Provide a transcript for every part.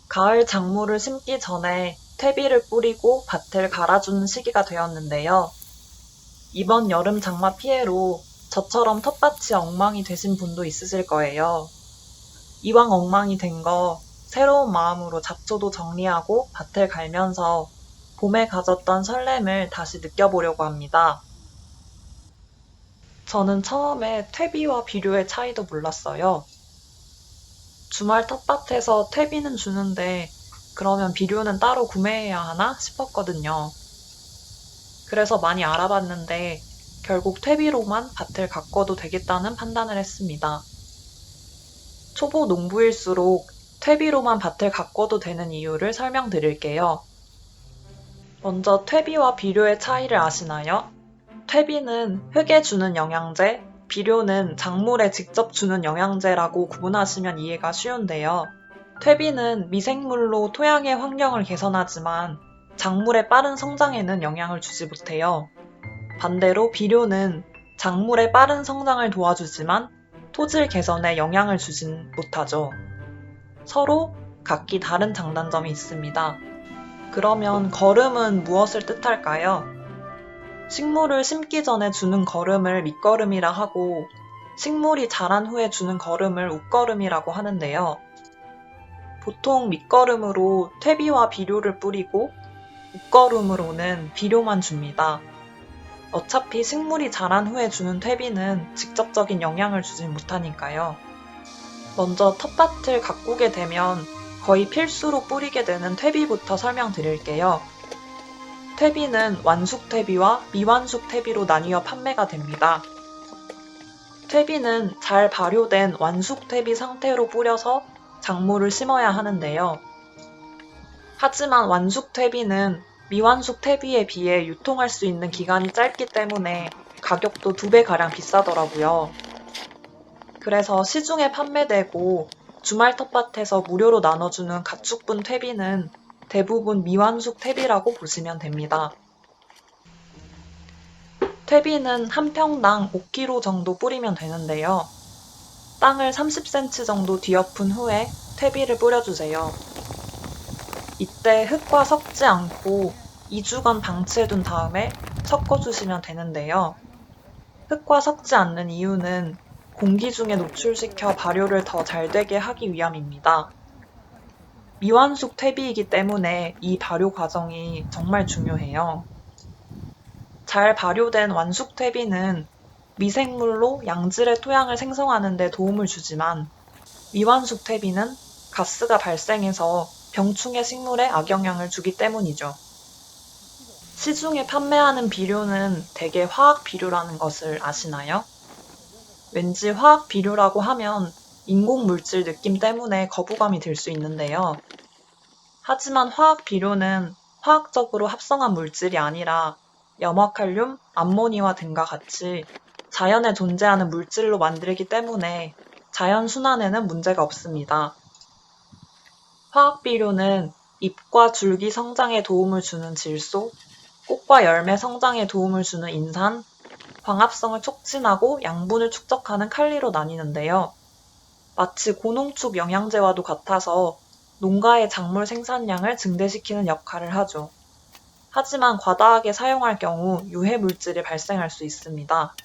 가을 작물을 심기 전에 퇴비를 뿌리고 밭을 갈아주는 시기가 되었는데요. 이번 여름 장마 피해로 저처럼 텃밭이 엉망이 되신 분도 있으실 거예요. 이왕 엉망이 된 거 새로운 마음으로 잡초도 정리하고 밭을 갈면서 봄에 가졌던 설렘을 다시 느껴보려고 합니다. 저는 처음에 퇴비와 비료의 차이도 몰랐어요. 주말 텃밭에서 퇴비는 주는데 그러면 비료는 따로 구매해야 하나 싶었거든요. 그래서 많이 알아봤는데 결국 퇴비로만 밭을 가꿔도 되겠다는 판단을 했습니다. 초보 농부일수록 퇴비로만 밭을 가꿔도 되는 이유를 설명드릴게요. 먼저 퇴비와 비료의 차이를 아시나요? 퇴비는 흙에 주는 영양제, 비료는 작물에 직접 주는 영양제라고 구분하시면 이해가 쉬운데요. 퇴비는 미생물로 토양의 환경을 개선하지만 작물의 빠른 성장에는 영향을 주지 못해요. 반대로 비료는 작물의 빠른 성장을 도와주지만 토질 개선에 영향을 주진 못하죠. 서로 각기 다른 장단점이 있습니다. 그러면 거름은 무엇을 뜻할까요? 식물을 심기 전에 주는 거름을 밑거름이라 하고 식물이 자란 후에 주는 거름을 웃거름이라고 하는데요. 보통 밑거름으로 퇴비와 비료를 뿌리고 웃거름으로는 비료만 줍니다. 어차피 식물이 자란 후에 주는 퇴비는 직접적인 영향을 주지 못하니까요. 먼저 텃밭을 가꾸게 되면 거의 필수로 뿌리게 되는 퇴비부터 설명드릴게요. 퇴비는 완숙 퇴비와 미완숙 퇴비로 나뉘어 판매가 됩니다. 퇴비는 잘 발효된 완숙 퇴비 상태로 뿌려서 작물을 심어야 하는데요. 하지만 완숙 퇴비는 미완숙 퇴비에 비해 유통할 수 있는 기간이 짧기 때문에 가격도 2배가량 비싸더라고요. 그래서 시중에 판매되고 주말 텃밭에서 무료로 나눠주는 가축분 퇴비는 대부분 미완숙 퇴비라고 보시면 됩니다. 퇴비는 한 평당 5kg 정도 뿌리면 되는데요. 땅을 30cm 정도 뒤엎은 후에 퇴비를 뿌려주세요. 이때 흙과 섞지 않고 2주간 방치해둔 다음에 섞어주시면 되는데요. 흙과 섞지 않는 이유는 공기 중에 노출시켜 발효를 더 잘 되게 하기 위함입니다. 미완숙 퇴비이기 때문에 이 발효 과정이 정말 중요해요. 잘 발효된 완숙 퇴비는 미생물로 양질의 토양을 생성하는 데 도움을 주지만 미완숙 퇴비는 가스가 발생해서 병충해 식물에 악영향을 주기 때문이죠. 시중에 판매하는 비료는 대개 화학 비료라는 것을 아시나요? 왠지 화학 비료라고 하면 인공 물질 느낌 때문에 거부감이 들 수 있는데요. 하지만 화학 비료는 화학적으로 합성한 물질이 아니라 염화칼륨, 암모니와 등과 같이 자연에 존재하는 물질로 만들기 때문에 자연 순환에는 문제가 없습니다. 화학 비료는 잎과 줄기 성장에 도움을 주는 질소, 꽃과 열매 성장에 도움을 주는 인산, 광합성을 촉진하고 양분을 축적하는 칼리로 나뉘는데요. 마치 고농축 영양제와도 같아서 농가의 작물 생산량을 증대시키는 역할을 하죠. 하지만 과다하게 사용할 경우 유해 물질이 발생할 수 있습니다.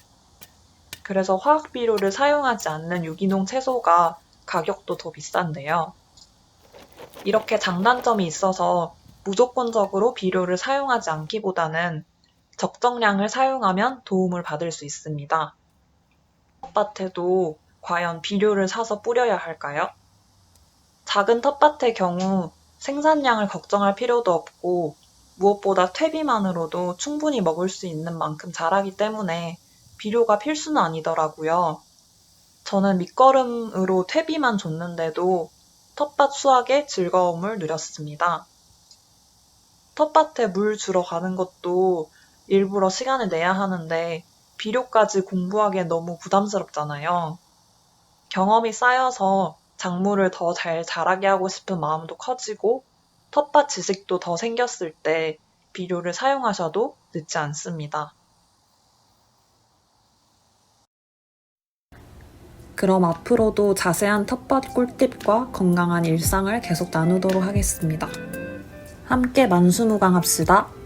그래서 화학 비료를 사용하지 않는 유기농 채소가 가격도 더 비싼데요. 이렇게 장단점이 있어서 무조건적으로 비료를 사용하지 않기보다는 적정량을 사용하면 도움을 받을 수 있습니다. 텃밭에도 과연 비료를 사서 뿌려야 할까요? 작은 텃밭의 경우 생산량을 걱정할 필요도 없고 무엇보다 퇴비만으로도 충분히 먹을 수 있는 만큼 자라기 때문에 비료가 필수는 아니더라고요. 저는 밑거름으로 퇴비만 줬는데도 텃밭 수확의 즐거움을 누렸습니다. 텃밭에 물 주러 가는 것도 일부러 시간을 내야 하는데 비료까지 공부하기엔 너무 부담스럽잖아요. 경험이 쌓여서 작물을 더 잘 자라게 하고 싶은 마음도 커지고 텃밭 지식도 더 생겼을 때 비료를 사용하셔도 늦지 않습니다. 그럼 앞으로도 자세한 텃밭 꿀팁과 건강한 일상을 계속 나누도록 하겠습니다. 함께 만수무강합시다.